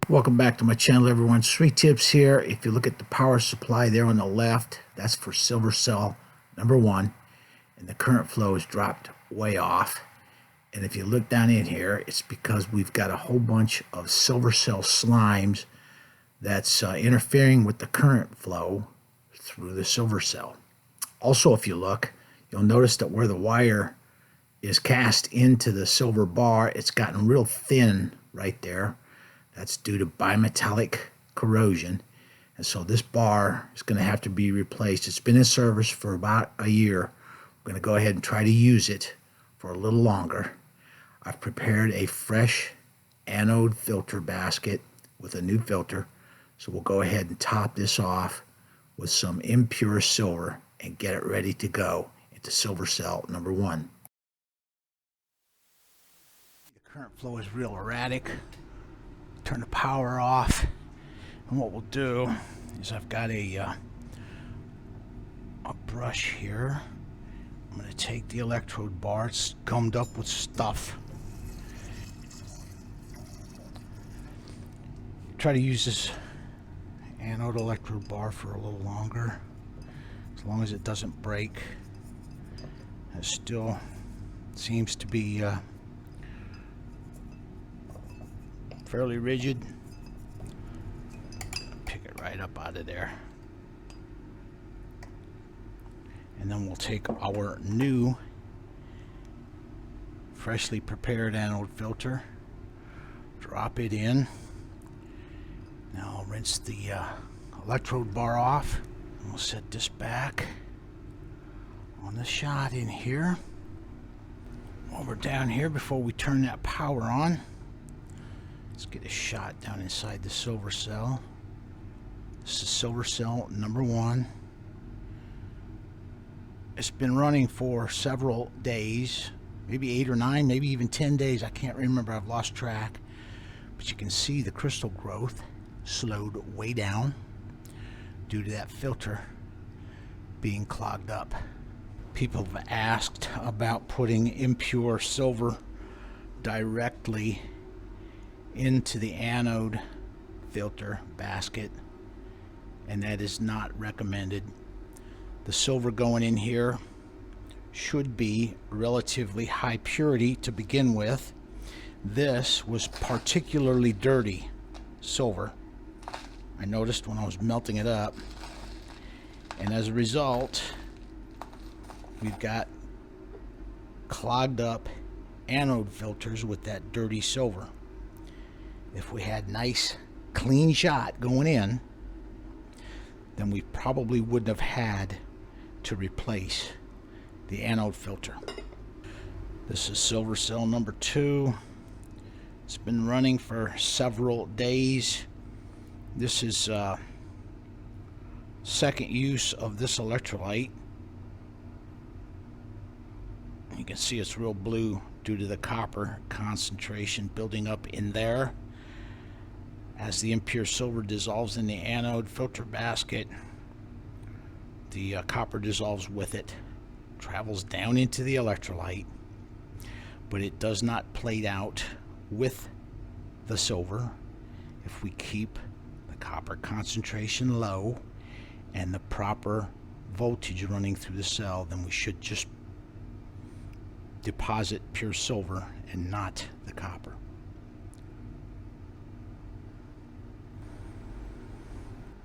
Welcome back to my channel, everyone. Sweet Tips here. If you look at the power supply there on the left, that's for silver cell number 1, and the current flow is dropped way off. And if you look down in here, it's because we've got a whole bunch of silver cell slimes that's interfering with the current flow through the silver cell. Also, if you look, you'll notice that where the wire is cast into the silver bar, it's gotten real thin right there. That's due to bimetallic corrosion. And so this bar is going to have to be replaced. It's been in service for about a year. I'm going to go ahead and try to use it for a little longer. I've prepared a fresh anode filter basket with a new filter. So we'll go ahead and top this off with some impure silver and get it ready to go into silver cell number 1. The current flow is real erratic. Turn the power off, and what we'll do is I've got a brush here. I'm going to take the electrode bar. It's gummed up with stuff. Try to use this anode electrode bar for a little longer, as long as it doesn't break. It still seems to be fairly rigid. Pick it right up out of there. And then we'll take our new freshly prepared anode filter, drop it in. Now I'll rinse the electrode bar off, and we'll set this back on the shot in here. While we're down here, before we turn that power on, let's get a shot down inside the silver cell. This is silver cell number 1. It's been running for several days, maybe 8 or 9, maybe even 10 days. I can't remember, I've lost track. But you can see the crystal growth slowed way down due to that filter being clogged up. People have asked about putting impure silver directly into the anode filter basket, and that is not recommended. The silver going in here should be relatively high purity to begin with. This was particularly dirty silver, I noticed when I was melting it up, and as a result we've got clogged up anode filters with that dirty silver. If we had nice clean shot going in, then we probably wouldn't have had to replace the anode filter. This is silver cell number 2. It's been running for several days. This is second use of this electrolyte. You can see it's real blue due to the copper concentration building up in there. As the impure silver dissolves in the anode filter basket, the copper dissolves with it, travels down into the electrolyte, but it does not plate out with the silver. If we keep the copper concentration low and the proper voltage running through the cell, then we should just deposit pure silver and not the copper.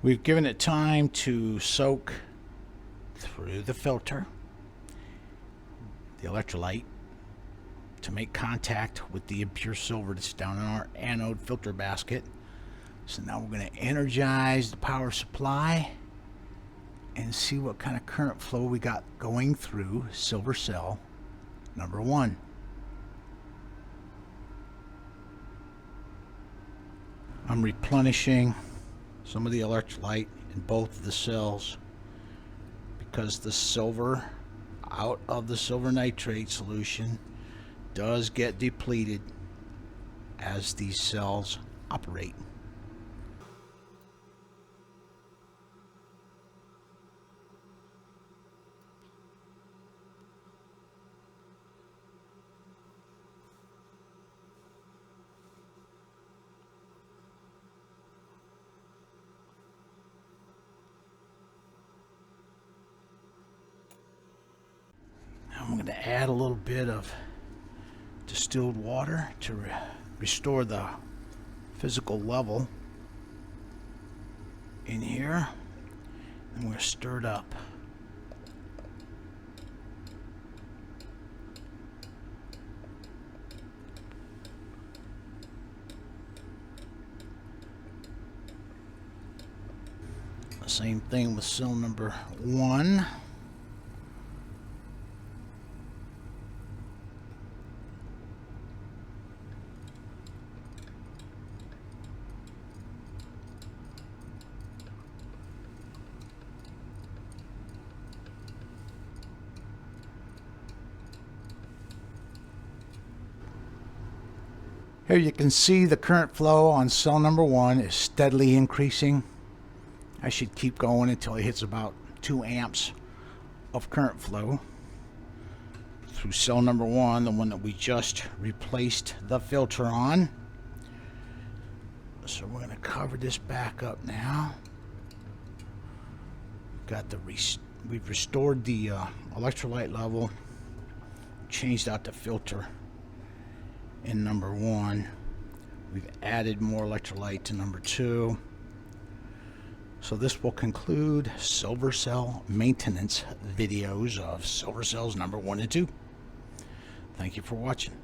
We've given it time to soak through the filter, the electrolyte, to make contact with the impure silver that's down in our anode filter basket. So now we're going to energize the power supply and see what kind of current flow we got going through silver cell number 1. I'm replenishing some of the electrolyte in both of the cells because the silver out of the silver nitrate solution does get depleted as these cells operate. to add a little bit of distilled water to restore the physical level in here, and we're stirred up. Same thing with cell number 1. Here you can see the current flow on cell number 1 is steadily increasing. I should keep going until it hits about 2 amps of current flow through cell number 1, the one that we just replaced the filter on. So we're going to cover this back up now. We've restored the electrolyte level, changed out the filter in number 1. We've added more electrolyte to number 2. So this will conclude silver cell maintenance videos of silver cells number 1 and 2. Thank you for watching.